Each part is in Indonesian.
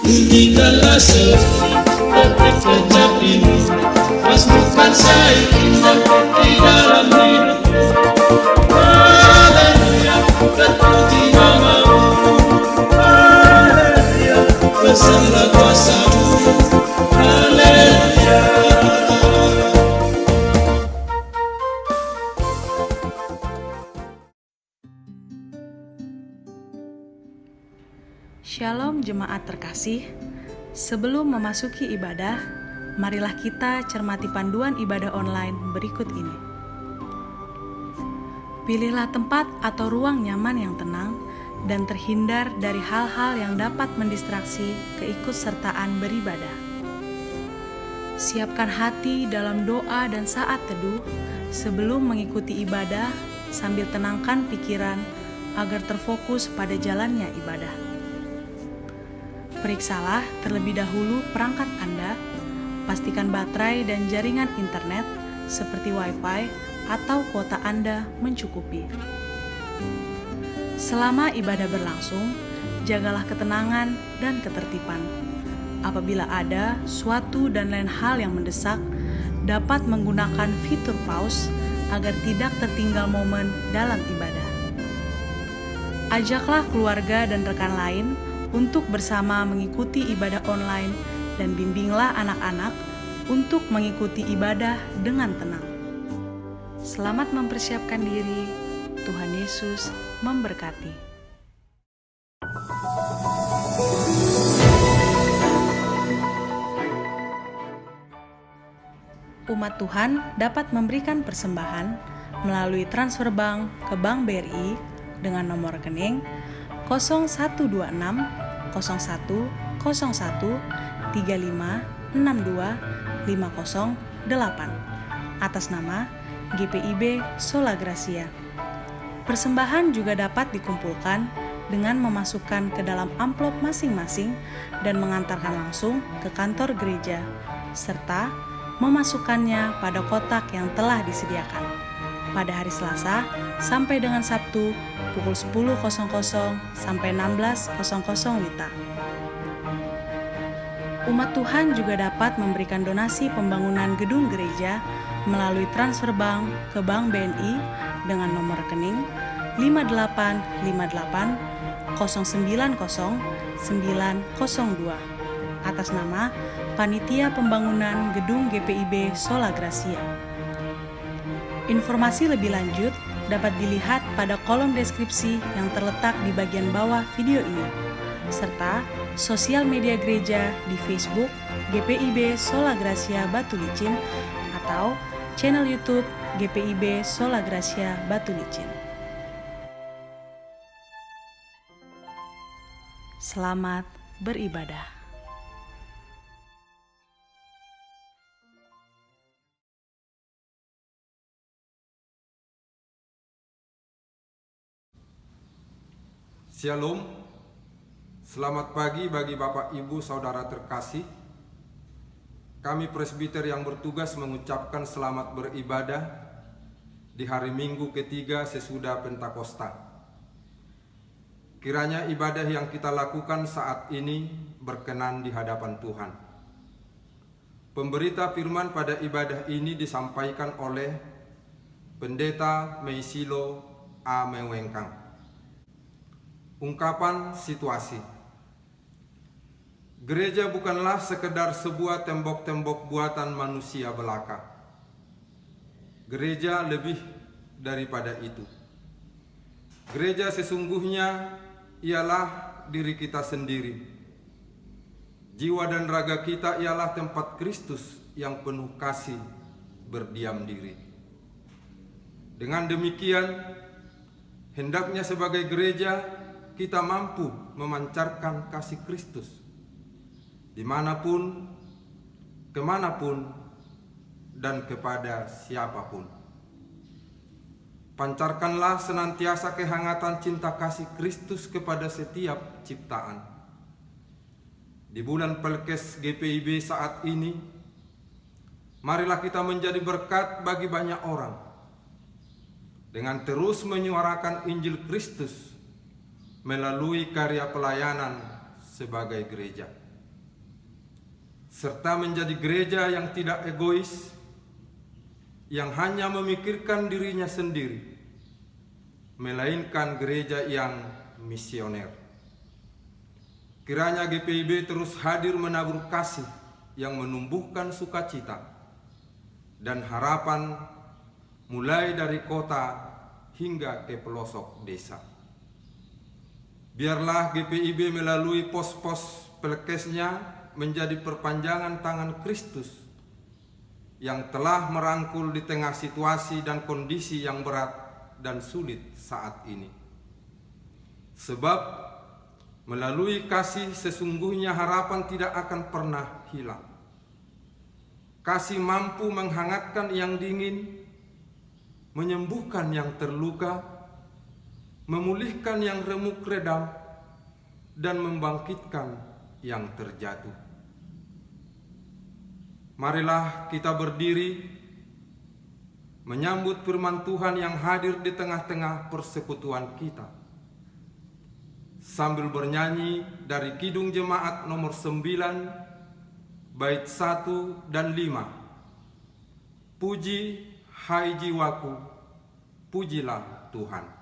Meninggallah sepi dan terkejap ini, masukkan saya indah di dalam hidup. Haleluya, terpuji namamu. Haleluya, besarlah kuasa-Mu. Haleluya. Shalom jemaat terkasih, sebelum memasuki ibadah, marilah kita cermati panduan ibadah online berikut ini. Pilihlah tempat atau ruang nyaman yang tenang dan terhindar dari hal-hal yang dapat mendistraksi keikutsertaan beribadah. Siapkan hati dalam doa dan saat teduh sebelum mengikuti ibadah, sambil tenangkan pikiran agar terfokus pada jalannya ibadah. Periksalah terlebih dahulu perangkat Anda, pastikan baterai dan jaringan internet seperti Wi-Fi atau kuota Anda mencukupi. Selama ibadah berlangsung, jagalah ketenangan dan ketertiban. Apabila ada suatu dan lain hal yang mendesak, dapat menggunakan fitur pause agar tidak tertinggal momen dalam ibadah. Ajaklah keluarga dan rekan lain untuk bersama mengikuti ibadah online dan bimbinglah anak-anak untuk mengikuti ibadah dengan tenang. Selamat mempersiapkan diri. Tuhan Yesus memberkati. Umat Tuhan dapat memberikan persembahan melalui transfer bank ke Bank BRI dengan nomor rekening 0126 01 01 35 62 508 atas nama GPIB Sola Gracia. Persembahan juga dapat dikumpulkan dengan memasukkan ke dalam amplop masing-masing dan mengantarkan langsung ke kantor gereja, serta memasukkannya pada kotak yang telah disediakan pada hari Selasa sampai dengan Sabtu pukul 10.00 sampai 16.00 WITA. Umat Tuhan juga dapat memberikan donasi pembangunan gedung gereja melalui transfer bank ke Bank BNI dengan nomor rekening 5858 090 902 atas nama Panitia Pembangunan Gedung GPIB Sola Gracia. Informasi lebih lanjut dapat dilihat pada kolom deskripsi yang terletak di bagian bawah video ini, serta sosial media gereja di Facebook GPIB Sola Gracia Batu Licin atau channel YouTube GPIB Sola Gracia Batu Licin. Selamat beribadah. Shalom, selamat pagi bagi Bapak Ibu Saudara terkasih. Kami presbiter yang bertugas mengucapkan selamat beribadah di hari Minggu ketiga sesudah Pentakosta. Kiranya ibadah yang kita lakukan saat ini berkenan di hadapan Tuhan. Pemberita firman pada ibadah ini disampaikan oleh Pendeta Meisilo A. Mewengkang. Ungkapan situasi. Gereja bukanlah sekedar sebuah tembok-tembok buatan manusia belaka. Gereja lebih daripada itu. Gereja sesungguhnya ialah diri kita sendiri. Jiwa dan raga kita ialah tempat Kristus yang penuh kasih berdiam diri. Dengan demikian, hendaknya sebagai gereja kita mampu memancarkan kasih Kristus dimanapun, kemanapun, dan kepada siapapun. Pancarkanlah senantiasa kehangatan cinta kasih Kristus kepada setiap ciptaan. Di bulan Pelkes GPIB saat ini, marilah kita menjadi berkat bagi banyak orang dengan terus menyuarakan Injil Kristus melalui karya pelayanan sebagai gereja. serta menjadi gereja yang tidak egois, yang hanya memikirkan dirinya sendiri, melainkan gereja yang misioner. Kiranya GPIB terus hadir menabur kasih yang menumbuhkan sukacita dan harapan mulai dari kota hingga ke pelosok desa. Biarlah GPIB melalui pos-pos pelkesnya menjadi perpanjangan tangan Kristus yang telah merangkul di tengah situasi dan kondisi yang berat dan sulit saat ini. Sebab melalui kasih sesungguhnya harapan tidak akan pernah hilang. Kasih mampu menghangatkan yang dingin, menyembuhkan yang terluka, memulihkan yang remuk redam, dan membangkitkan yang terjatuh. Marilah kita berdiri menyambut firman Tuhan yang hadir di tengah-tengah persekutuan kita, sambil bernyanyi dari Kidung Jemaat nomor 9, bait 1 dan 5. Puji, hai jiwaku, pujilah Tuhan.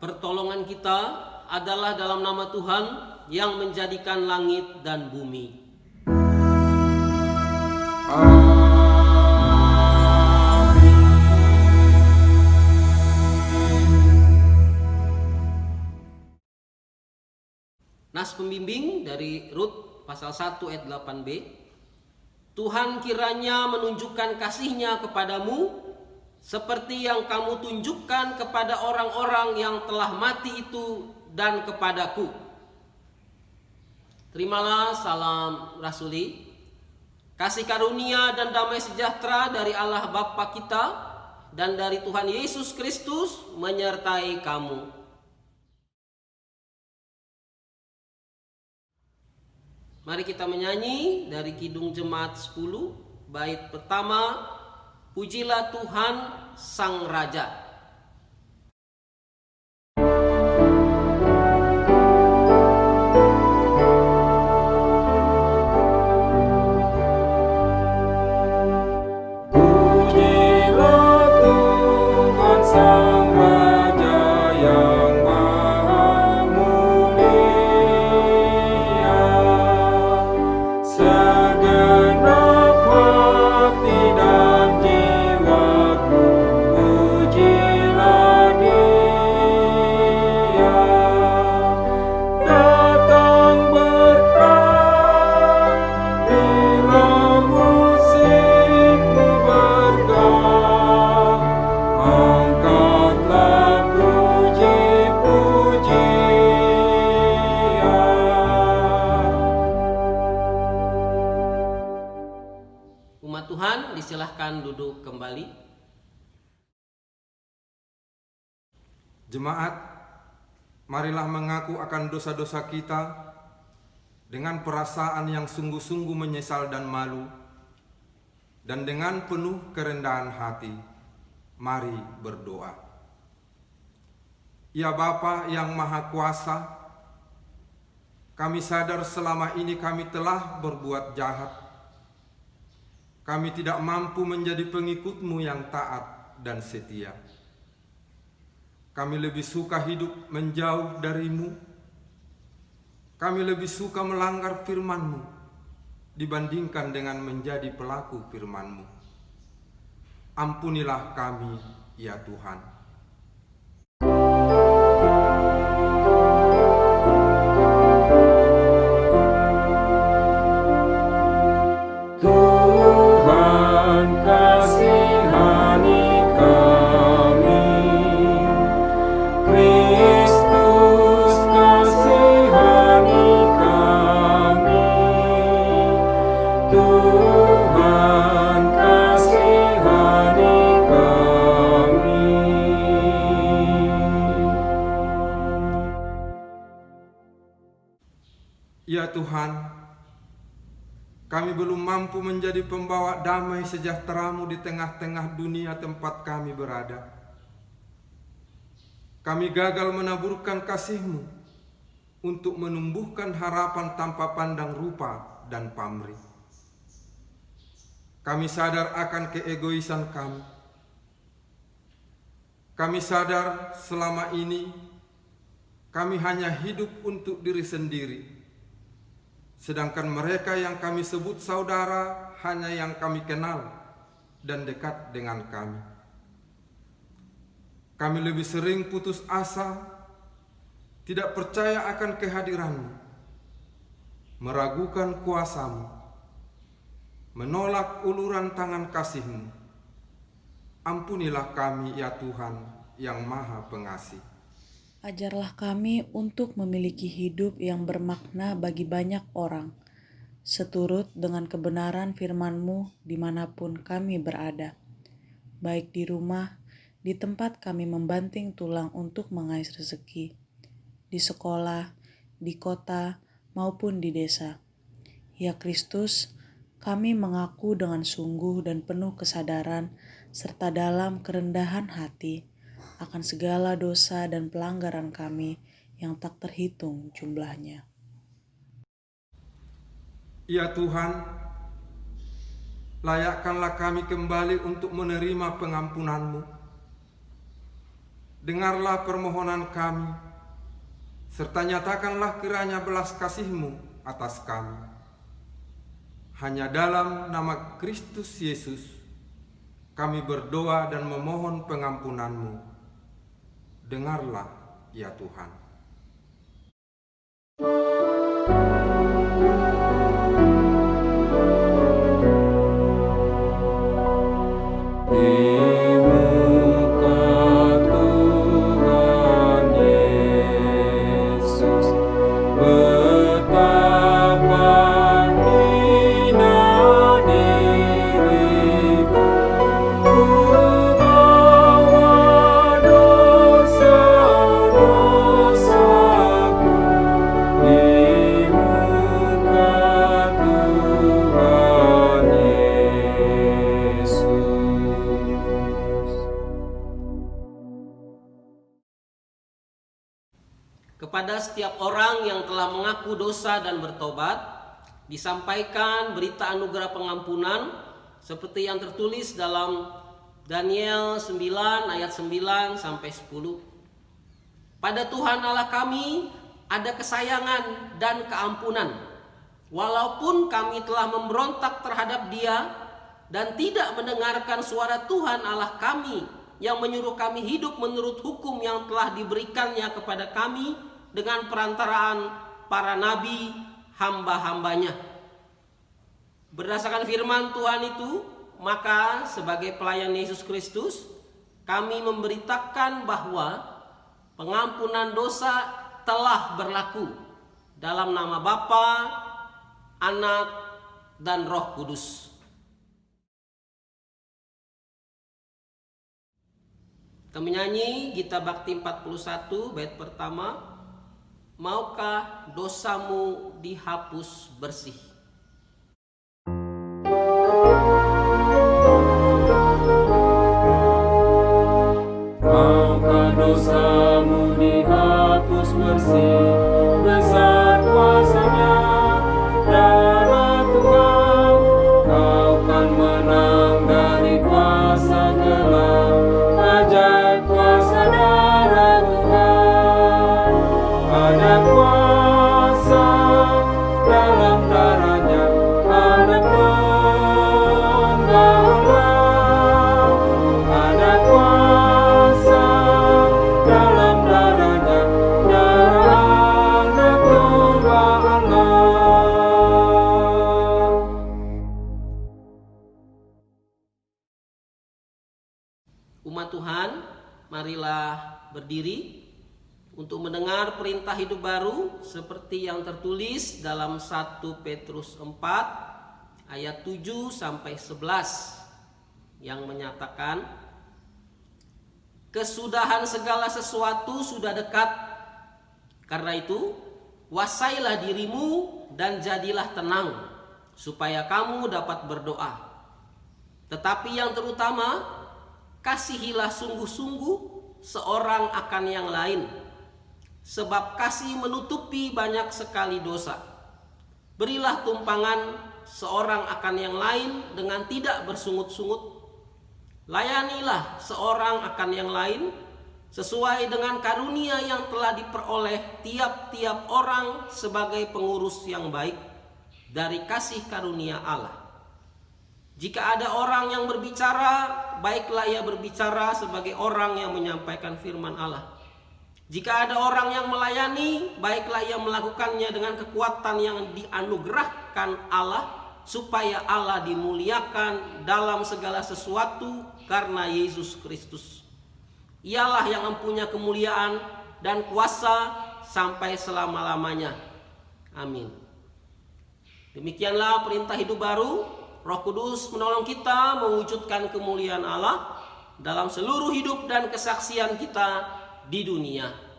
Pertolongan kita adalah dalam nama Tuhan yang menjadikan langit dan bumi. Nas pembimbing dari Rut pasal 1 ayat 8b. Tuhan kiranya menunjukkan kasih-Nya kepadamu seperti yang kamu tunjukkan kepada orang-orang yang telah mati itu dan kepadaku. Terimalah salam rasuli. Kasih karunia dan damai sejahtera dari Allah Bapa kita dan dari Tuhan Yesus Kristus menyertai kamu. Mari kita menyanyi dari Kidung Jemaat 10, bait pertama, Pujilah Tuhan Sang Raja. Segenap hati dan jiwaku Tuhan, disilahkan duduk kembali. Jemaat, marilah mengaku akan dosa-dosa kita dengan perasaan yang sungguh-sungguh menyesal dan malu, dan dengan penuh kerendahan hati, mari berdoa. Ya Bapa yang Maha Kuasa, kami sadar selama ini kami telah berbuat jahat. Kami tidak mampu menjadi pengikut-Mu yang taat dan setia. Kami lebih suka hidup menjauh dari-Mu. Kami lebih suka melanggar firman-Mu dibandingkan dengan menjadi pelaku firman-Mu. Ampunilah kami, ya Tuhan. Ya Tuhan, kami belum mampu menjadi pembawa damai sejahtera-Mu di tengah-tengah dunia tempat kami berada. Kami gagal menaburkan kasih-Mu untuk menumbuhkan harapan tanpa pandang rupa dan pamrih. Kami sadar akan keegoisan kami. Kami sadar selama ini kami hanya hidup untuk diri sendiri. Sedangkan mereka yang kami sebut saudara hanya yang kami kenal dan dekat dengan kami. Kami lebih sering putus asa, tidak percaya akan kehadiran-Mu, meragukan kuasa-Mu, menolak uluran tangan kasih-Mu. Ampunilah kami, ya Tuhan, yang Maha Pengasih. Ajarlah kami untuk memiliki hidup yang bermakna bagi banyak orang, seturut dengan kebenaran firman-Mu dimanapun kami berada, baik di rumah, di tempat kami membanting tulang untuk mengais rezeki, di sekolah, di kota, maupun di desa. Ya Kristus, kami mengaku dengan sungguh dan penuh kesadaran serta dalam kerendahan hati akan segala dosa dan pelanggaran kami yang tak terhitung jumlahnya. Ya Tuhan, layakkanlah kami kembali untuk menerima pengampunan-Mu. Dengarlah permohonan kami, serta nyatakanlah kiranya belas kasih-Mu atas kami. Hanya dalam nama Kristus Yesus, kami berdoa dan memohon pengampunan-Mu. Dengarlah, ya Tuhan. Kepada setiap orang yang telah mengaku dosa dan bertobat, disampaikan berita anugerah pengampunan seperti yang tertulis dalam Daniel 9 ayat 9 sampai 10. Pada Tuhan Allah kami ada kesayangan dan keampunan, walaupun kami telah memberontak terhadap Dia dan tidak mendengarkan suara Tuhan Allah kami yang menyuruh kami hidup menurut hukum yang telah diberikannya kepada kami dengan perantaraan para nabi hamba-hambanya. Berdasarkan firman Tuhan itu, maka sebagai pelayan Yesus Kristus, kami memberitakan bahwa pengampunan dosa telah berlaku dalam nama Bapa, Anak, dan Roh Kudus. Kita menyanyi Gita Bakti 41 bait pertama. Maukah dosamu dihapus bersih? Maukah dosamu dihapus bersih, besar kuasanya darah Tuhan. Kau kan menang dari kuasa gelap, ajaib kuasa darah Tuhan. Ada kuasa dalam darahnya, anak domba Allah. Ada kuasa dalam darahnya, darah anak domba Allah. Umat Tuhan, marilah berdiri untuk mendengar perintah hidup baru seperti yang tertulis dalam 1 Petrus 4 ayat 7 sampai 11 yang menyatakan, kesudahan segala sesuatu sudah dekat. Karena itu, kuasailah dirimu dan jadilah tenang, supaya kamu dapat berdoa. Tetapi yang terutama, kasihilah sungguh-sungguh seorang akan yang lain, sebab kasih menutupi banyak sekali dosa. Berilah tumpangan seorang akan yang lain dengan tidak bersungut-sungut. Layanilah seorang akan yang lain sesuai dengan karunia yang telah diperoleh tiap-tiap orang sebagai pengurus yang baik dari kasih karunia Allah. Jika ada orang yang berbicara, baiklah ia berbicara sebagai orang yang menyampaikan firman Allah. Jika ada orang yang melayani, baiklah ia melakukannya dengan kekuatan yang dianugerahkan Allah, supaya Allah dimuliakan dalam segala sesuatu karena Yesus Kristus. Ialah yang mempunyai kemuliaan dan kuasa sampai selama-lamanya. Amin. Demikianlah perintah hidup baru. Roh Kudus menolong kita mewujudkan kemuliaan Allah dalam seluruh hidup dan kesaksian kita di dunia.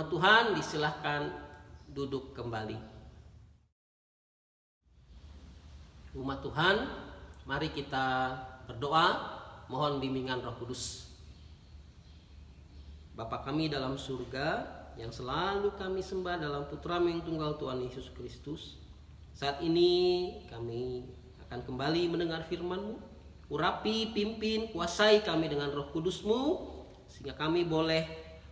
Tuhan, disilahkan duduk kembali. Umat Tuhan, mari kita berdoa, mohon bimbingan Roh Kudus. Bapa kami dalam surga, yang selalu kami sembah dalam Putra-Mu yang tunggal Tuhan Yesus Kristus, saat ini kami akan kembali mendengar firman-Mu. Urapi, pimpin, kuasai kami dengan Roh Kudus-Mu, sehingga kami boleh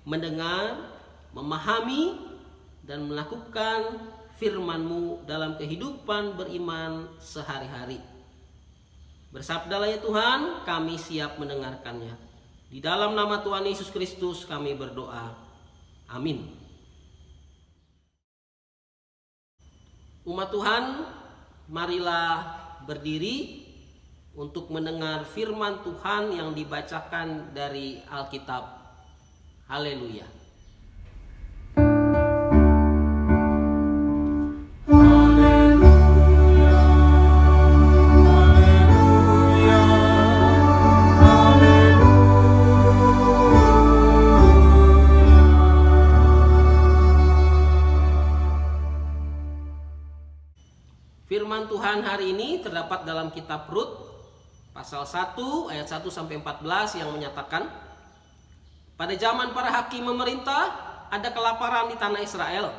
mendengar, memahami dan melakukan firman-Mu dalam kehidupan beriman sehari-hari. Bersabdalah ya Tuhan, kami siap mendengarkannya. Di dalam nama Tuhan Yesus Kristus kami berdoa. Amin. Umat Tuhan, marilah berdiri untuk mendengar firman Tuhan yang dibacakan dari Alkitab. Haleluya. Firman Tuhan hari ini terdapat dalam kitab Rut pasal 1 ayat 1 sampai 14 yang menyatakan, pada zaman para hakim memerintah ada kelaparan di tanah Israel.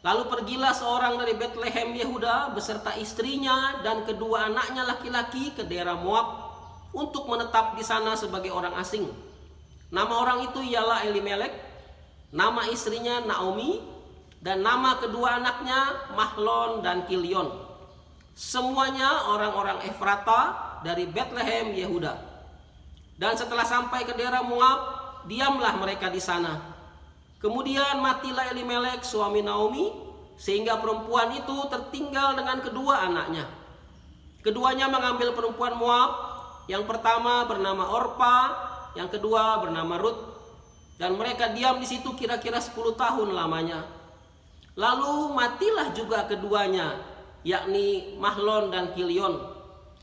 Lalu pergilah seorang dari Betlehem Yehuda beserta istrinya dan kedua anaknya laki-laki ke daerah Moab untuk menetap di sana sebagai orang asing. Nama orang itu ialah Elimelek, nama istrinya Naomi, dan nama kedua anaknya Mahlon dan Kilion. Semuanya orang-orang Efrata dari Bethlehem, Yehuda. Dan setelah sampai ke daerah Moab, diamlah mereka di sana. Kemudian matilah Elimelek suami Naomi, sehingga perempuan itu tertinggal dengan kedua anaknya. Keduanya mengambil perempuan Moab, yang pertama bernama Orpa, yang kedua bernama Rut, dan mereka diam di situ kira-kira 10 tahun lamanya. Lalu matilah juga keduanya, yakni Mahlon dan Kilion,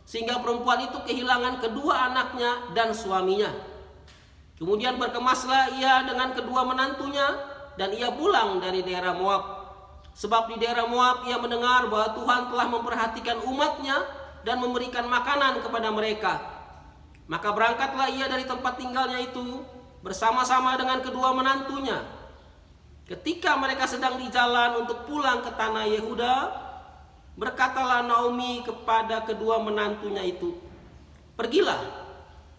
sehingga perempuan itu kehilangan kedua anaknya dan suaminya. Kemudian berkemaslah ia dengan kedua menantunya, dan ia pulang dari daerah Moab. Sebab di daerah Moab ia mendengar bahwa Tuhan telah memperhatikan umatnya dan memberikan makanan kepada mereka. Maka berangkatlah ia dari tempat tinggalnya itu bersama-sama dengan kedua menantunya. Ketika mereka sedang di jalan untuk pulang ke tanah Yehuda, berkatalah Naomi kepada kedua menantunya itu, "Pergilah,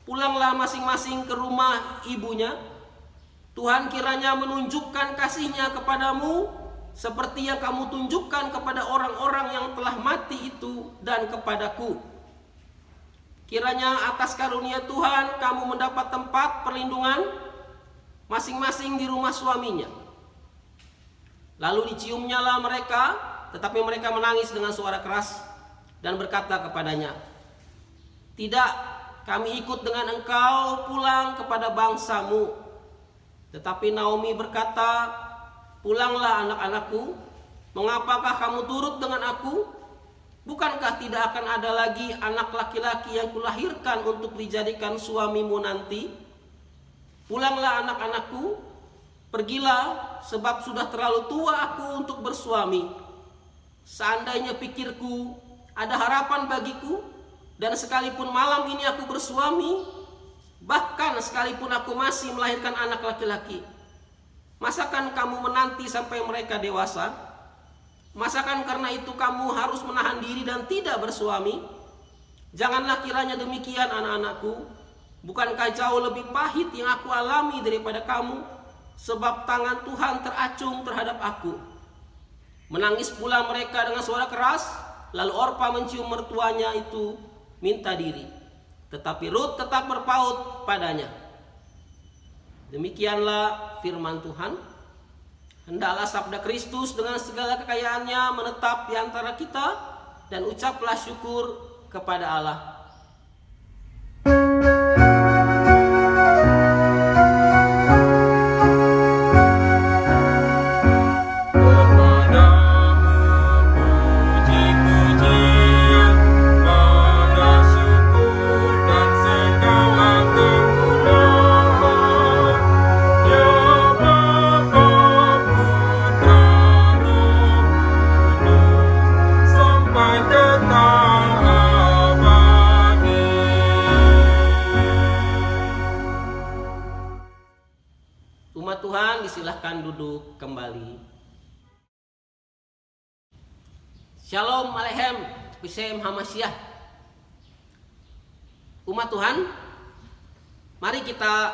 pulanglah masing-masing ke rumah ibunya. Tuhan kiranya menunjukkan kasih-Nya kepadamu seperti yang kamu tunjukkan kepada orang-orang yang telah mati itu dan kepadaku. Kiranya atas karunia Tuhan kamu mendapat tempat perlindungan masing-masing di rumah suaminya." Lalu diciumnyalah mereka, tetapi mereka menangis dengan suara keras dan berkata kepadanya, "Tidak, kami ikut dengan engkau pulang kepada bangsamu." Tetapi Naomi berkata, "Pulanglah anak-anakku, mengapakah kamu turut dengan aku? Bukankah tidak akan ada lagi anak laki-laki yang kulahirkan untuk dijadikan suamimu nanti? Pulanglah anak-anakku, pergilah, sebab sudah terlalu tua aku untuk bersuami. Seandainya pikirku ada harapan bagiku, dan sekalipun malam ini aku bersuami, bahkan sekalipun aku masih melahirkan anak laki-laki, masakan kamu menanti sampai mereka dewasa? Masakan karena itu kamu harus menahan diri dan tidak bersuami? Janganlah kiranya demikian anak-anakku. Bukankah jauh lebih pahit yang aku alami daripada kamu? Sebab tangan Tuhan teracung terhadap aku." Menangis pula mereka dengan suara keras. Lalu Orpa mencium mertuanya itu minta diri, tetapi Rut tetap berpaut padanya. Demikianlah firman Tuhan. Hendaklah sabda Kristus dengan segala kekayaannya menetap di antara kita, dan ucaplah syukur kepada Allah. Umat Tuhan disilahkan duduk kembali. Shalom Aleichem, Bishem Hamasyah. Umat Tuhan, mari kita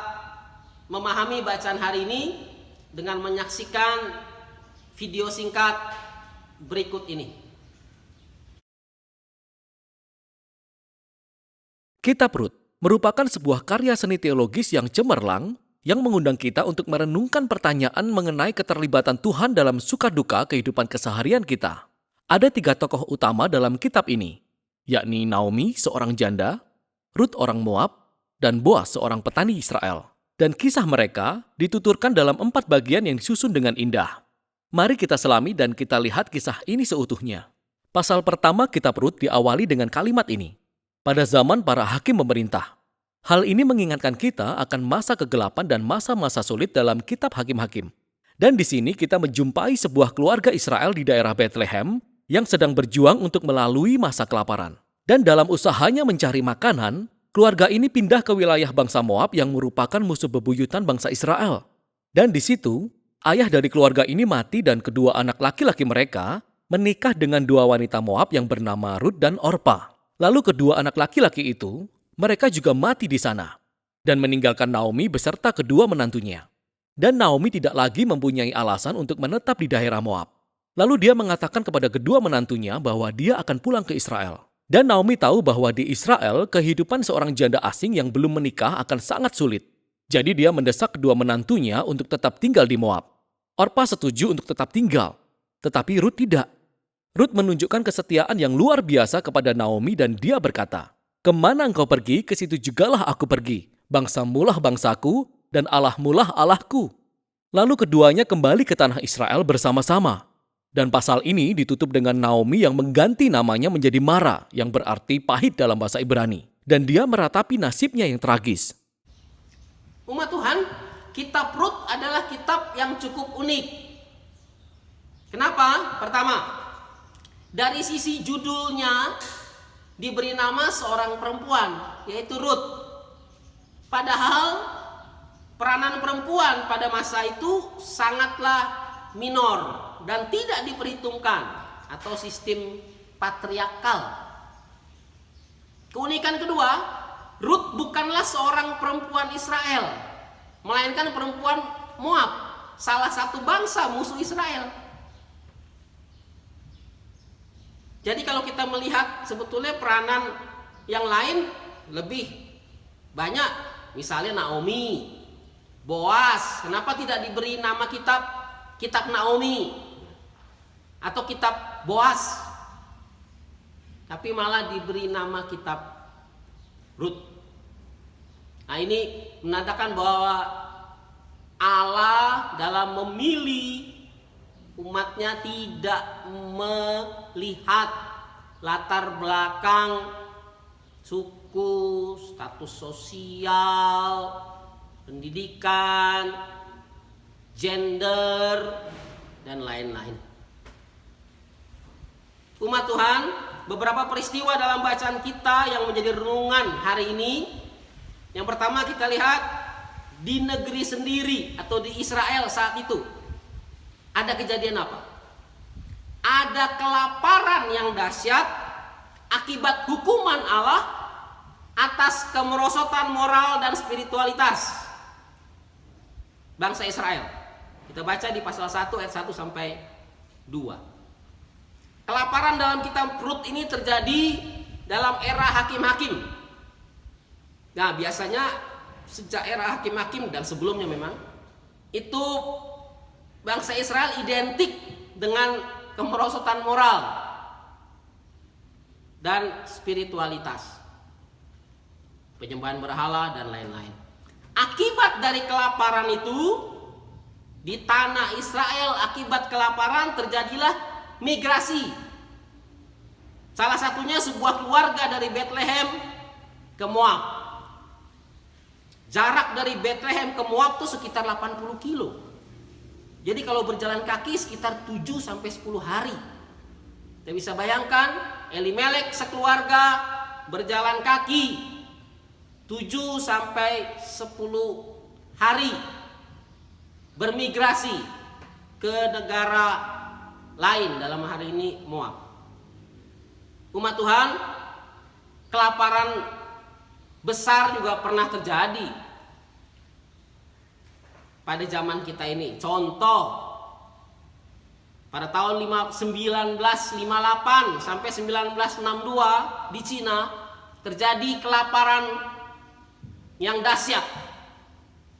memahami bacaan hari ini dengan menyaksikan video singkat berikut ini. Kitab Rut merupakan sebuah karya seni teologis yang cemerlang yang mengundang kita untuk merenungkan pertanyaan mengenai keterlibatan Tuhan dalam suka-duka kehidupan keseharian kita. Ada 3 tokoh utama dalam kitab ini, yakni Naomi, seorang janda, Rut orang Moab, dan Boaz, seorang petani Israel. Dan kisah mereka dituturkan dalam 4 bagian yang disusun dengan indah. Mari kita selami dan kita lihat kisah ini seutuhnya. Pasal pertama kitab Rut diawali dengan kalimat ini. Pada zaman para hakim memerintah. Hal ini mengingatkan kita akan masa kegelapan dan masa-masa sulit dalam kitab Hakim-Hakim. Dan di sini kita menjumpai sebuah keluarga Israel di daerah Bethlehem yang sedang berjuang untuk melalui masa kelaparan. Dan dalam usahanya mencari makanan, keluarga ini pindah ke wilayah bangsa Moab yang merupakan musuh bebuyutan bangsa Israel. Dan di situ, ayah dari keluarga ini mati dan kedua anak laki-laki mereka menikah dengan 2 wanita Moab yang bernama Rut dan Orpa. Lalu kedua anak laki-laki itu, mereka juga mati di sana dan meninggalkan Naomi beserta kedua menantunya. Dan Naomi tidak lagi mempunyai alasan untuk menetap di daerah Moab. Lalu dia mengatakan kepada kedua menantunya bahwa dia akan pulang ke Israel. Dan Naomi tahu bahwa di Israel kehidupan seorang janda asing yang belum menikah akan sangat sulit. Jadi dia mendesak kedua menantunya untuk tetap tinggal di Moab. Orpa setuju untuk tetap tinggal, tetapi Rut tidak. Rut menunjukkan kesetiaan yang luar biasa kepada Naomi dan dia berkata, "Kemana engkau pergi, ke situ jugalah aku pergi. Bangsamulah bangsaku dan Allahmulah Allahku." Lalu keduanya kembali ke tanah Israel bersama-sama. Dan pasal ini ditutup dengan Naomi yang mengganti namanya menjadi Mara, yang berarti pahit dalam bahasa Ibrani. Dan dia meratapi nasibnya yang tragis. Umat Tuhan, kitab Rut adalah kitab yang cukup unik. Kenapa? Pertama, dari sisi judulnya diberi nama seorang perempuan, yaitu Rut. Padahal peranan perempuan pada masa itu sangatlah minor dan tidak diperhitungkan, atau sistem patriarkal. Keunikan kedua, Rut bukanlah seorang perempuan Israel, melainkan perempuan Moab, salah satu bangsa musuh Israel. Jadi kalau kita melihat sebetulnya peranan yang lain lebih banyak, misalnya Naomi, Boas, kenapa tidak diberi nama kitab Naomi atau kitab Boas, tapi malah diberi nama kitab Rut. Nah, ini menandakan bahwa Allah dalam memilih umatnya tidak melihat latar belakang, suku, status sosial, pendidikan, gender, dan lain-lain. Umat Tuhan, beberapa peristiwa dalam bacaan kita yang menjadi renungan hari ini. Yang pertama kita lihat di negeri sendiri atau di Israel saat itu. Ada kejadian apa? Ada kelaparan yang dahsyat akibat hukuman Allah atas kemerosotan moral dan spiritualitas bangsa Israel. Kita baca di pasal 1 ayat 1 sampai 2. Kelaparan dalam kitab Rut ini terjadi dalam era hakim-hakim. Nah, biasanya sejak era hakim-hakim dan sebelumnya memang itu bangsa Israel identik dengan kemerosotan moral dan spiritualitas, penyembahan berhala dan lain-lain. Akibat dari kelaparan itu di tanah Israel, akibat kelaparan terjadilah migrasi. Salah satunya sebuah keluarga dari Bethlehem ke Moab. Jarak dari Bethlehem ke Moab itu sekitar 80 kilo. Jadi kalau berjalan kaki sekitar 7 sampai 10 hari. Kita bisa bayangkan Elimelek sekeluarga berjalan kaki 7 sampai 10 hari bermigrasi ke negara lain, dalam hari ini Moab. Umat Tuhan, kelaparan besar juga pernah terjadi pada zaman kita ini. Contoh, pada tahun 1958 sampai 1962 di Cina terjadi kelaparan yang dahsyat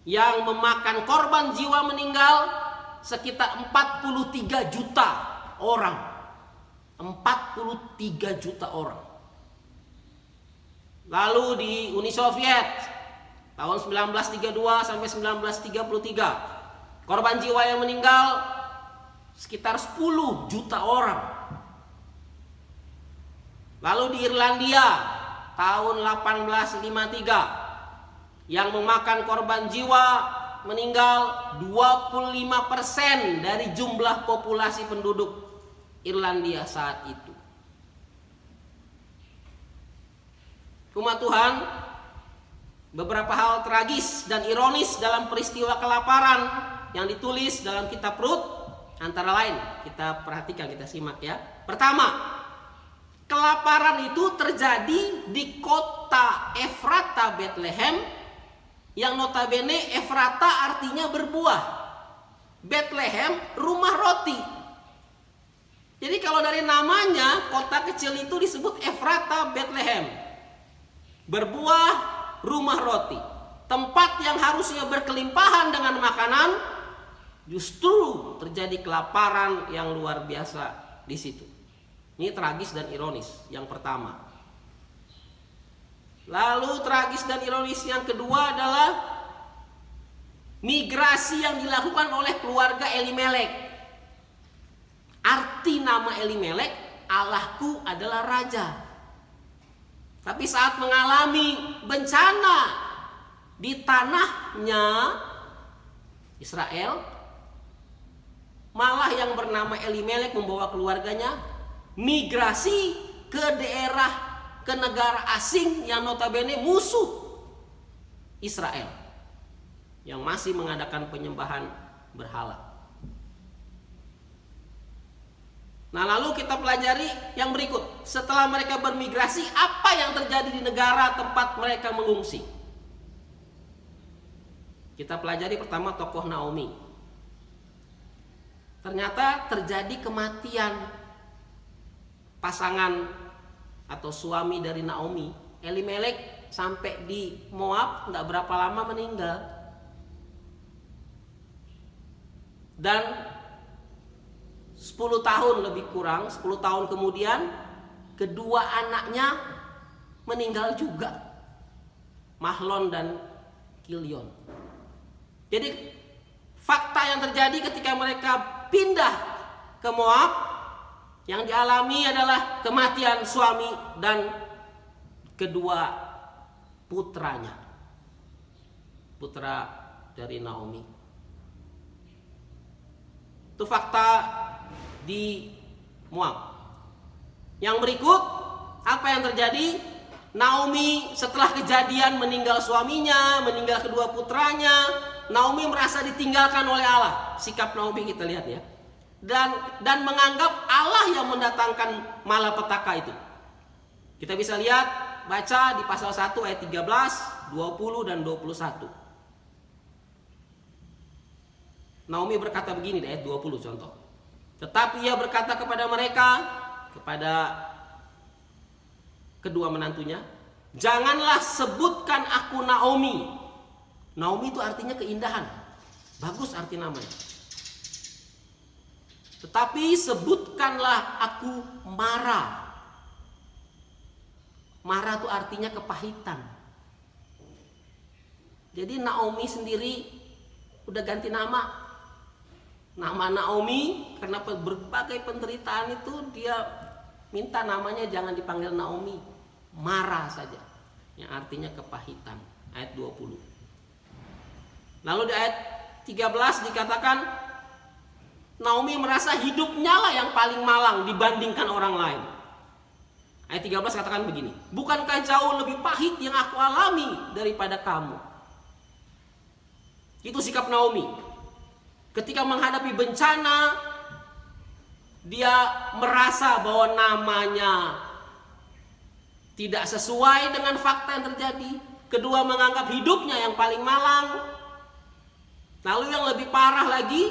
yang memakan korban jiwa meninggal sekitar 43 juta orang. 43 juta orang. Lalu di Uni Soviet tahun 1932 sampai 1933 korban jiwa yang meninggal sekitar 10 juta orang. Lalu di Irlandia tahun 1853 yang memakan korban jiwa meninggal 25% dari jumlah populasi penduduk Irlandia saat itu. Umat Tuhan, beberapa hal tragis dan ironis dalam peristiwa kelaparan yang ditulis dalam kitab Rut, antara lain kita perhatikan, kita simak ya. Pertama, kelaparan itu terjadi di kota Efrata Bethlehem yang notabene Efrata artinya berbuah, Bethlehem rumah roti. Jadi kalau dari namanya kota kecil itu disebut Efrata Bethlehem, berbuah rumah roti. Tempat yang harusnya berkelimpahan dengan makanan, justru terjadi kelaparan yang luar biasa di situ. Ini tragis dan ironis yang pertama. Lalu tragis dan ironis yang kedua adalah migrasi yang dilakukan oleh keluarga Elimelek. Arti nama Elimelek, Allahku adalah raja. Tapi saat mengalami bencana di tanahnya Israel, malah yang bernama Elimelek membawa keluarganya migrasi ke negara asing yang notabene musuh Israel, yang masih mengadakan penyembahan berhala. Nah, lalu kita pelajari yang berikut. Setelah mereka bermigrasi, apa yang terjadi di negara tempat mereka mengungsi? Kita pelajari pertama tokoh Naomi. Ternyata terjadi kematian pasangan atau suami dari Naomi. Elimelek sampai di Moab nggak berapa lama meninggal. Dan 10 tahun lebih kurang, 10 tahun kemudian kedua anaknya meninggal juga, Mahlon dan Kilion. Jadi fakta yang terjadi ketika mereka pindah ke Moab, yang dialami adalah kematian suami dan kedua putranya, putra dari Naomi. Itu fakta di Moab. Yang berikut, apa yang terjadi? Naomi setelah kejadian meninggal suaminya, meninggal kedua putranya, Naomi merasa ditinggalkan oleh Allah. Sikap Naomi kita lihat ya. Dan menganggap Allah yang mendatangkan malapetaka itu. Kita bisa lihat, baca di pasal 1 ayat 13, 20 dan 21. Naomi berkata begini di ayat 20 contoh. Tetapi ia berkata kepada mereka, kepada kedua menantunya, janganlah sebutkan aku Naomi. Naomi itu artinya keindahan. Bagus arti namanya. Tetapi sebutkanlah aku Mara. Mara itu artinya kepahitan. Jadi Naomi sendiri udah ganti nama. Nama Naomi, karena berbagai penderitaan itu dia minta namanya jangan dipanggil Naomi, Mara saja, yang artinya kepahitan. Ayat 20. Lalu di ayat 13 dikatakan Naomi merasa hidupnya lah yang paling malang dibandingkan orang lain. Ayat 13 katakan begini, bukankah jauh lebih pahit yang aku alami daripada kamu? Itu sikap Naomi. Ketika menghadapi bencana, dia merasa bahwa namanya tidak sesuai dengan fakta yang terjadi. Kedua, menganggap hidupnya yang paling malang. Lalu yang lebih parah lagi,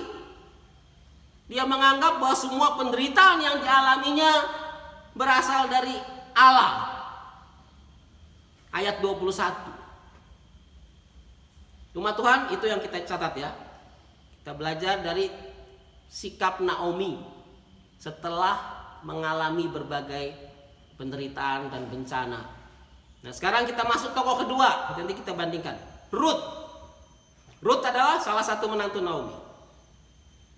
dia menganggap bahwa semua penderitaan yang dialaminya berasal dari Allah. Ayat 21. Umat Tuhan, itu yang kita catat ya. Kita belajar dari sikap Naomi setelah mengalami berbagai penderitaan dan bencana. Nah, sekarang kita masuk tokoh kedua. Nanti kita bandingkan. Ruth. Ruth adalah salah satu menantu Naomi.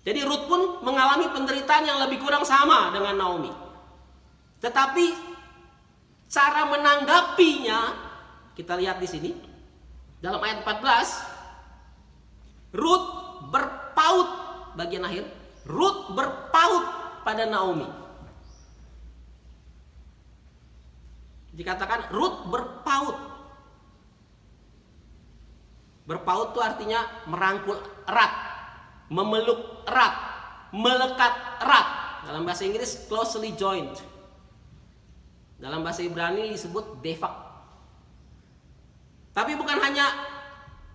Jadi Ruth pun mengalami penderitaan yang lebih kurang sama dengan Naomi. Tetapi cara menanggapinya kita lihat di sini. Dalam ayat 14, Ruth berpaut, bagian akhir, Ruth berpaut pada Naomi. Dikatakan Ruth berpaut. Berpaut itu artinya merangkul erat, memeluk erat, melekat erat. Dalam bahasa Inggris closely joined. Dalam bahasa Ibrani disebut devak. Tapi bukan hanya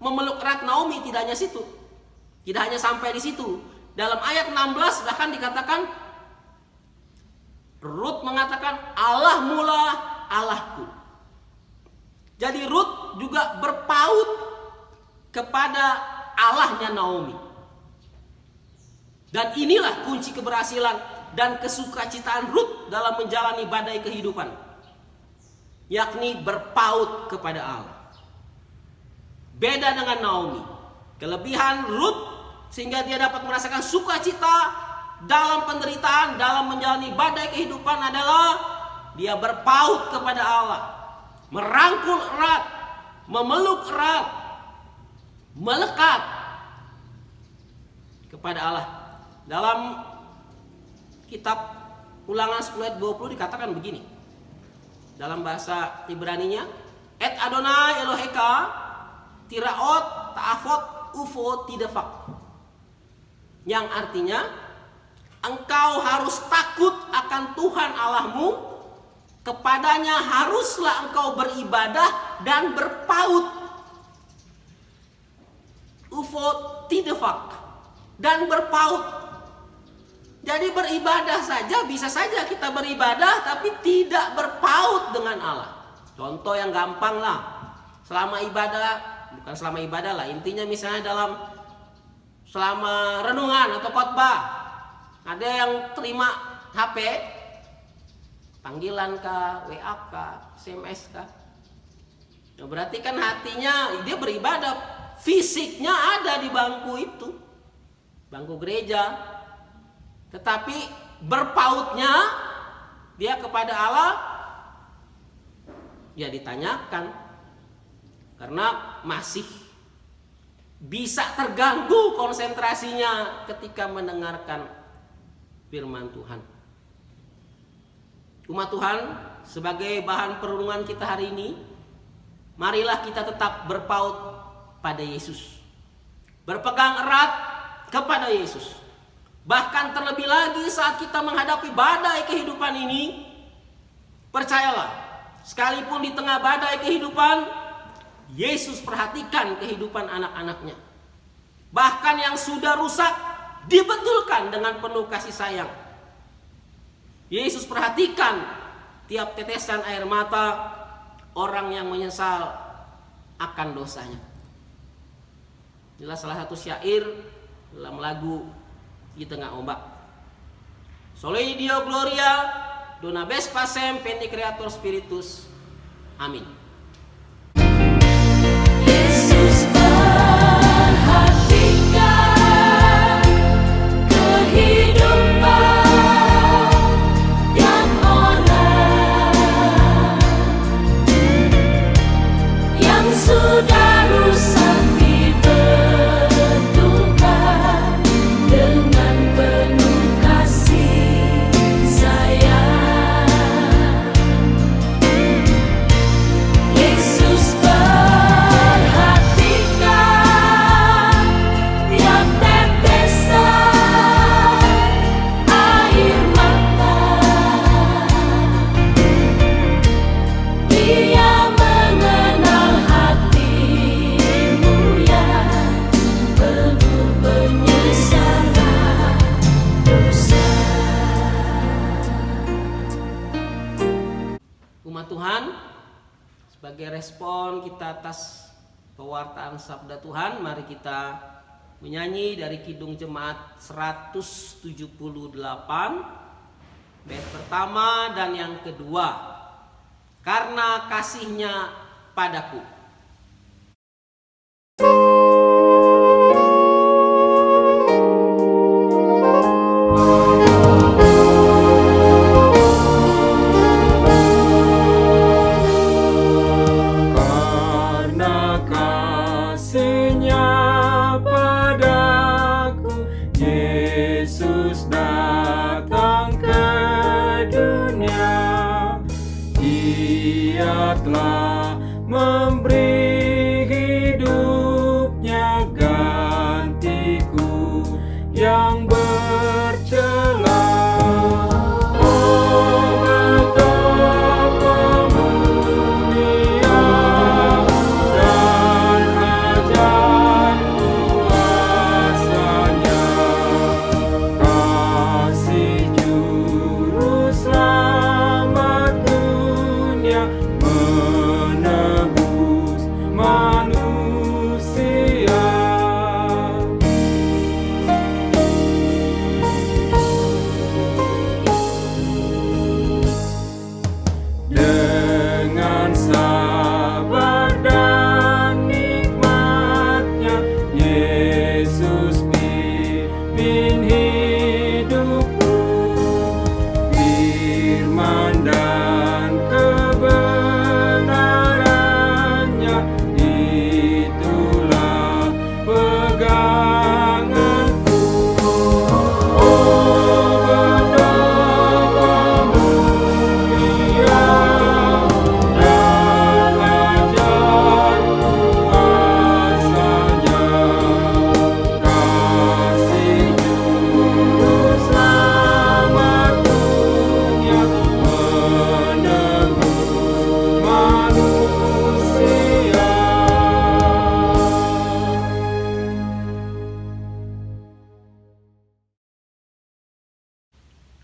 memeluk erat Naomi tidak hanya situ. Tidak hanya sampai di situ. Dalam ayat 16 bahkan dikatakan Rut mengatakan Allah mula Allahku. Jadi Rut juga berpaut kepada Allahnya Naomi. Dan inilah kunci keberhasilan dan kesukacitaan Rut dalam menjalani badai kehidupan, yakni berpaut kepada Allah. Beda dengan Naomi. Kelebihan Rut sehingga dia dapat merasakan sukacita dalam penderitaan, dalam menjalani badai kehidupan adalah dia berpaut kepada Allah, merangkul erat, memeluk erat, melekat kepada Allah. Dalam kitab Ulangan 10 ayat 20 dikatakan begini. Dalam bahasa Ibraninya, Et Adonai Eloheka tiraot ta'afot ufo tidefak. Yang artinya, engkau harus takut akan Tuhan Allahmu, kepadanya haruslah engkau beribadah dan berpaut. Ufo tidefak, dan berpaut. Jadi beribadah saja, bisa saja kita beribadah tapi tidak berpaut dengan Allah. Contoh yang gampang lah, selama ibadah, bukan selama ibadah lah, intinya misalnya selama renungan atau khotbah, ada yang terima HP, panggilan kah, WA kah, SMS kah. Nah, berarti kan hatinya dia beribadah, fisiknya ada di bangku itu, bangku gereja. Tetapi berpautnya dia kepada Allah ya ditanyakan, karena masih bisa terganggu konsentrasinya ketika mendengarkan firman Tuhan. Umat Tuhan, sebagai bahan perenungan kita hari ini, marilah kita tetap berpaut pada Yesus, berpegang erat kepada Yesus. Bahkan terlebih lagi saat kita menghadapi badai kehidupan ini, percayalah, sekalipun di tengah badai kehidupan, Yesus perhatikan kehidupan anak-anaknya. Bahkan yang sudah rusak dibetulkan dengan penuh kasih sayang. Yesus perhatikan tiap tetesan air mata orang yang menyesal akan dosanya. Inilah salah satu syair dalam lagu Di Tengah Ombak. Soli Deo Gloria, Dona Bes Pasem, Penti Creator Spiritus. Amin. Yesus perhatikan kehidupan tiap orang yang sudah rusak dibetulkan dengan penuh kasih sayang. Yesus perhatikan tiap tetesan air mata. Dia mengenal hatimu yang penuh penyesalan dosa. Umat Tuhan, sebagai respon kita atas pewartaan sabda Tuhan, mari kita menyanyi dari Kidung Jemaat 178 bait pertama dan yang kedua, Karena Kasih-Nya Padaku. Karena kasih-Nya padaku, Yesus datang ke dunia. Dia telah memberi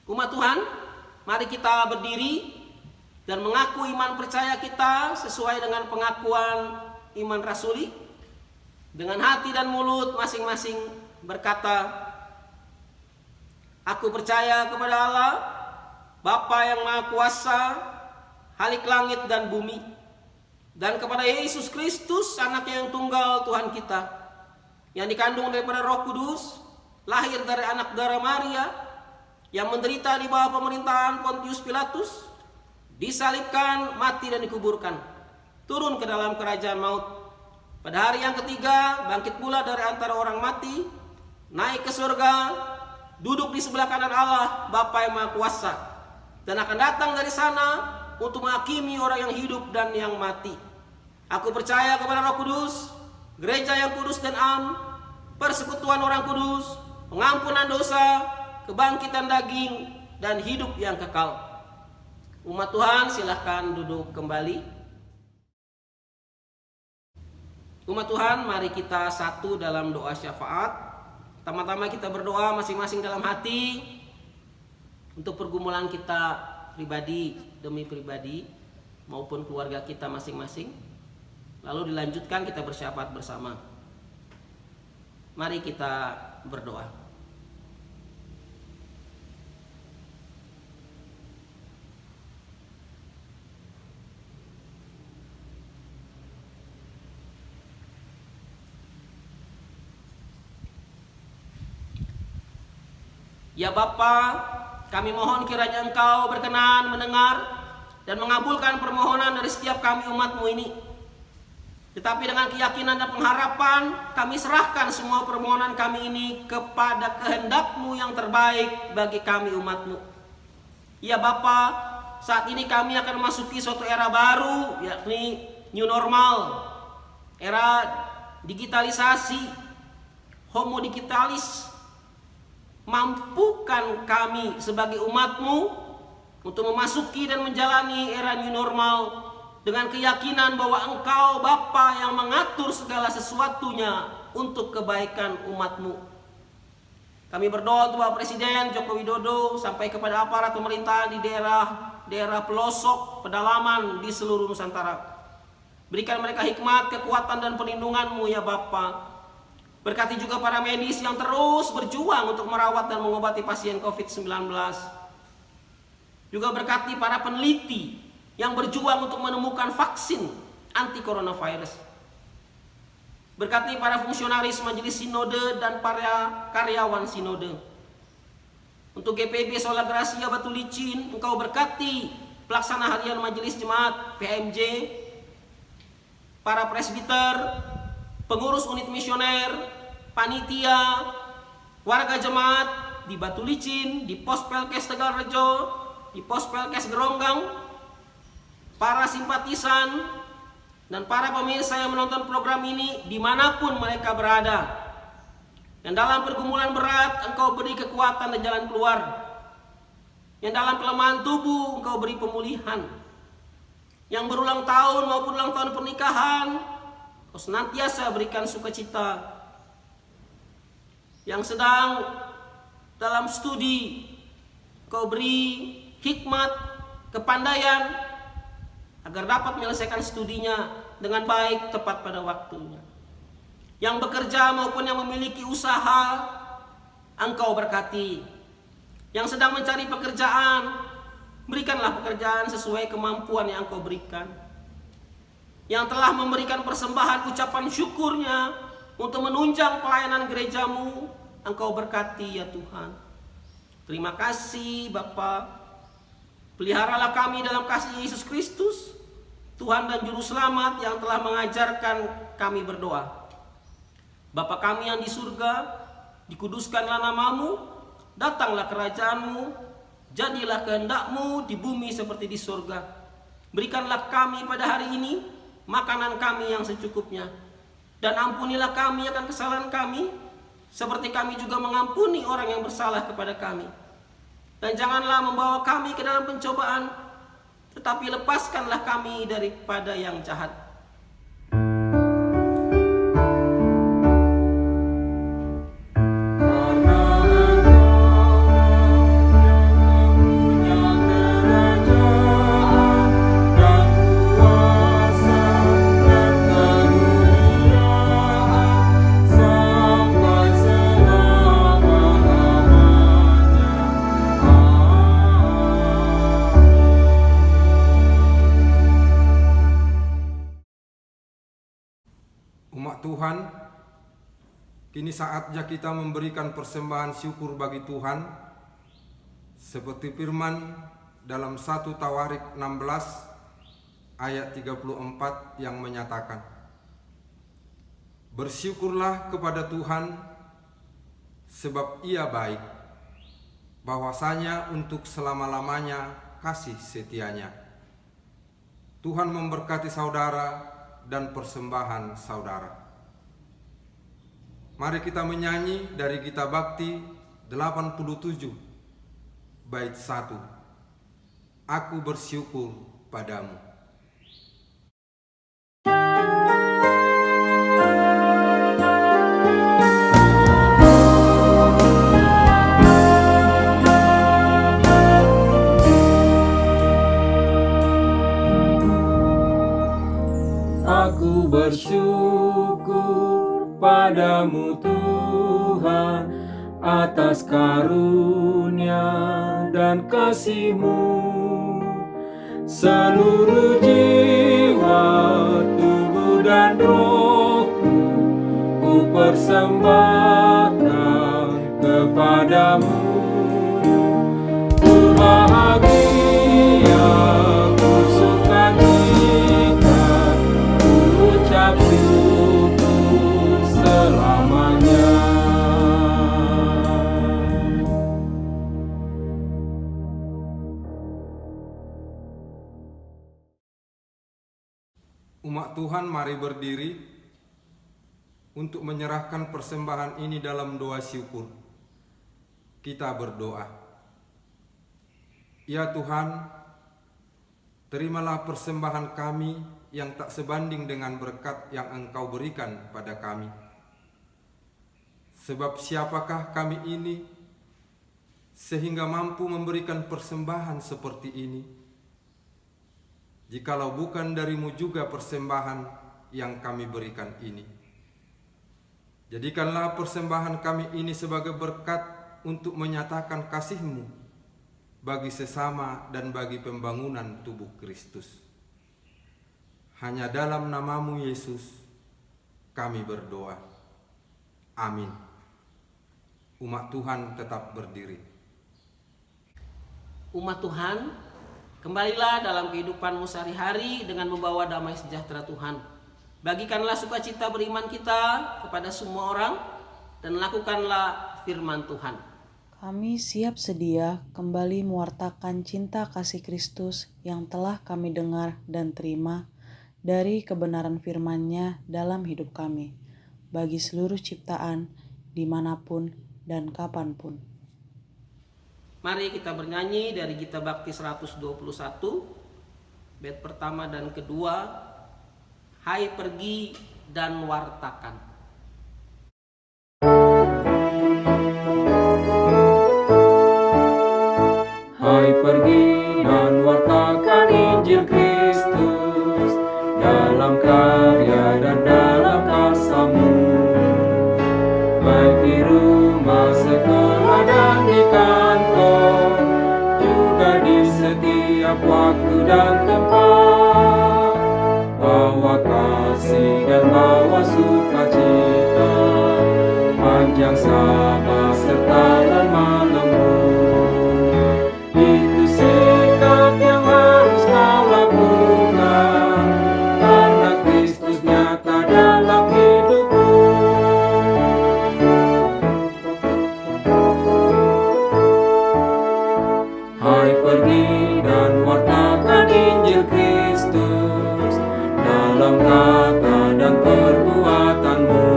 Umat Tuhan, mari kita berdiri dan mengaku iman percaya kita sesuai dengan pengakuan iman rasuli. Dengan hati dan mulut masing-masing berkata, aku percaya kepada Allah, Bapa yang Maha Kuasa, Halik langit dan bumi, dan kepada Yesus Kristus, Anaknya yang tunggal Tuhan kita, yang dikandung daripada Roh Kudus, lahir dari anak darah Maria, yang menderita di bawah pemerintahan Pontius Pilatus, disalibkan, mati dan dikuburkan, turun ke dalam kerajaan maut. Pada hari yang ketiga bangkit pula dari antara orang mati, naik ke surga, duduk di sebelah kanan Allah Bapa yang Maha Kuasa, dan akan datang dari sana untuk menghakimi orang yang hidup dan yang mati. Aku percaya kepada Roh Kudus, gereja yang kudus dan am, persekutuan orang kudus, pengampunan dosa, kebangkitan daging, dan hidup yang kekal. Umat Tuhan, silahkan duduk kembali. Umat Tuhan, mari kita satu dalam doa syafaat. Pertama-tama kita berdoa masing-masing dalam hati untuk pergumulan kita pribadi demi pribadi maupun keluarga kita masing-masing. Lalu dilanjutkan kita bersyafaat bersama. Mari kita berdoa. Ya Bapa, kami mohon kiranya Engkau berkenan mendengar dan mengabulkan permohonan dari setiap kami umat-Mu ini. Tetapi dengan keyakinan dan pengharapan, kami serahkan semua permohonan kami ini kepada kehendak-Mu yang terbaik bagi kami umat-Mu. Ya Bapa, saat ini kami akan memasuki suatu era baru, yakni new normal, era digitalisasi, homo digitalis. Mampukan kami sebagai umat-Mu untuk memasuki dan menjalani era new normal dengan keyakinan bahwa Engkau Bapa yang mengatur segala sesuatunya untuk kebaikan umat-Mu. Kami berdoa untuk Bapak Presiden Joko Widodo sampai kepada aparat pemerintahan di daerah pelosok pedalaman di seluruh Nusantara. Berikan mereka hikmat, kekuatan dan perlindungan-Mu ya Bapa. Berkati juga para medis yang terus berjuang untuk merawat dan mengobati pasien COVID-19. Juga berkati para peneliti yang berjuang untuk menemukan vaksin anti coronavirus. Berkati para fungsionaris Majelis Sinode dan para karyawan Sinode. Untuk GPIB Sola Gracia Batu Licin, Engkau berkati pelaksana harian Majelis Jemaat PMJ, para presbiter, pengurus unit misioner, panitia, warga jemaat di Batu Licin, di Pos Pelkes Tegalrejo, di Pos Pelkes Geronggang, para simpatisan, dan para pemirsa yang menonton program ini dimanapun mereka berada. Yang dalam pergumulan berat, Engkau beri kekuatan dan jalan keluar. Yang dalam kelemahan tubuh, Engkau beri pemulihan. Yang berulang tahun maupun ulang tahun pernikahan, Kau senantiasa berikan sukacita. Yang sedang dalam studi, Kau beri hikmat, kepandaian, agar dapat menyelesaikan studinya dengan baik tepat pada waktunya. Yang bekerja maupun yang memiliki usaha, Engkau berkati. Yang sedang mencari pekerjaan, berikanlah pekerjaan sesuai kemampuan yang Engkau berikan. Yang telah memberikan persembahan ucapan syukurnya untuk menunjang pelayanan gereja-Mu, Engkau berkati ya Tuhan. Terima kasih Bapa. Peliharalah kami dalam kasih Yesus Kristus, Tuhan dan Juru Selamat yang telah mengajarkan kami berdoa. Bapa kami yang di surga, dikuduskanlah nama-Mu, datanglah kerajaan-Mu, jadilah kehendak-Mu di bumi seperti di surga. Berikanlah kami pada hari ini makanan kami yang secukupnya, dan ampunilah kami akan kesalahan kami, seperti kami juga mengampuni orang yang bersalah kepada kami. Dan janganlah membawa kami ke dalam pencobaan, tetapi lepaskanlah kami daripada yang jahat. Karena Engkau yang Tuhan, kini saatnya kita memberikan persembahan syukur bagi Tuhan, seperti firman dalam 1 Tawarik 16 ayat 34 yang menyatakan, "Bersyukurlah kepada Tuhan, sebab Ia baik, bahwasanya untuk selama-lamanya kasih setianya." Tuhan memberkati saudara dan persembahan saudara. Mari kita menyanyi dari Gita Bakti 87 bait 1. Aku bersyukur padamu. Aku bersyukur padamu Tuhan atas karunia dan kasih-Mu. Seluruh jiwa, tubuh dan rohku ku persembahkan kepadamu. Ku bahagia, ku sukacita, ku ucap syukur selamanya. Umat Tuhan, mari berdiri untuk menyerahkan persembahan ini dalam doa syukur. Kita berdoa. Ya Tuhan, terimalah persembahan kami yang tak sebanding dengan berkat yang Engkau berikan pada kami. Sebab siapakah kami ini sehingga mampu memberikan persembahan seperti ini, jikalau bukan dari-Mu juga persembahan yang kami berikan ini. Jadikanlah persembahan kami ini sebagai berkat untuk menyatakan kasih-Mu bagi sesama dan bagi pembangunan tubuh Kristus. Hanya dalam nama-Mu Yesus kami berdoa. Amin. Umat Tuhan tetap berdiri. Umat Tuhan, kembalilah dalam kehidupanmu sehari-hari dengan membawa damai sejahtera Tuhan. Bagikanlah sukacita beriman kita kepada semua orang dan lakukanlah firman Tuhan. Kami siap sedia kembali mewartakan cinta kasih Kristus yang telah kami dengar dan terima dari kebenaran firman-Nya dalam hidup kami, bagi seluruh ciptaan, dimanapun dan kapanpun. Mari kita bernyanyi dari Gita Bakti 121, bait pertama dan kedua, Hai pergi dan wartakan. Hai pergi dan wartakan Injil Kristus dalam karya dan dalam kasih-Mu, baik di rumah, sekolah dan di kantor, juga di setiap waktu dan tempat. Bawa kasih dan bawa sukacita, panjang sabar serta lemah lembut. Itu sikap yang harus kau lakukan, karena Kristus nyata dalam hidupmu. Hai pergi dan wartakan Injil Kristus dalam kata dan perbuatanmu,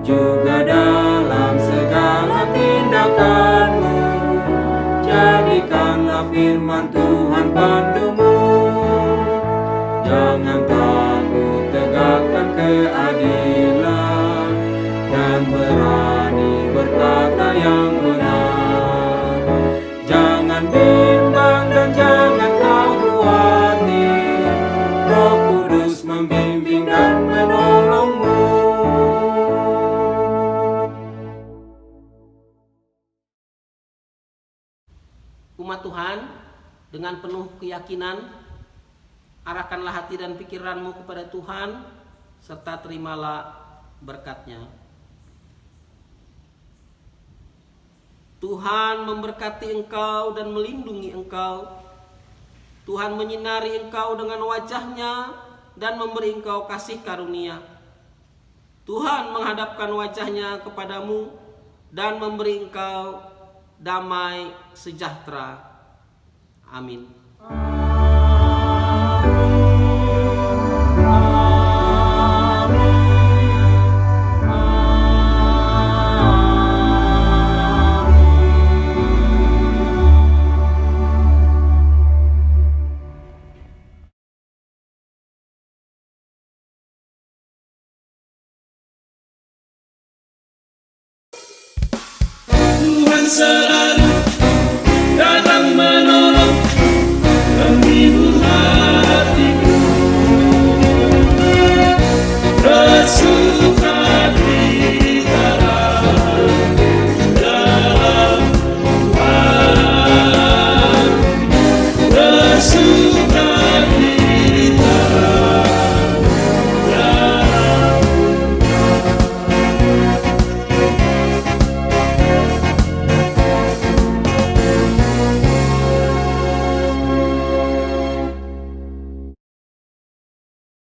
juga dalam segala tindakanmu. Jadikanlah firman Tuhan pandumu. Jangan takut tegakkan keadilan dan berani berkata yang benar. Jangan bimbang dan jangan kau khawatir, Roh Kudus membimbing dan menolongmu. Umat Tuhan, dengan penuh keyakinan, arahkanlah hati dan pikiranmu kepada Tuhan, serta terimalah berkat-Nya. Tuhan memberkati engkau dan melindungi engkau. Tuhan menyinari engkau dengan wajah-Nya dan memberi engkau kasih karunia. Tuhan menghadapkan wajah-Nya kepadamu dan memberi engkau damai sejahtera. Amin. Tuhan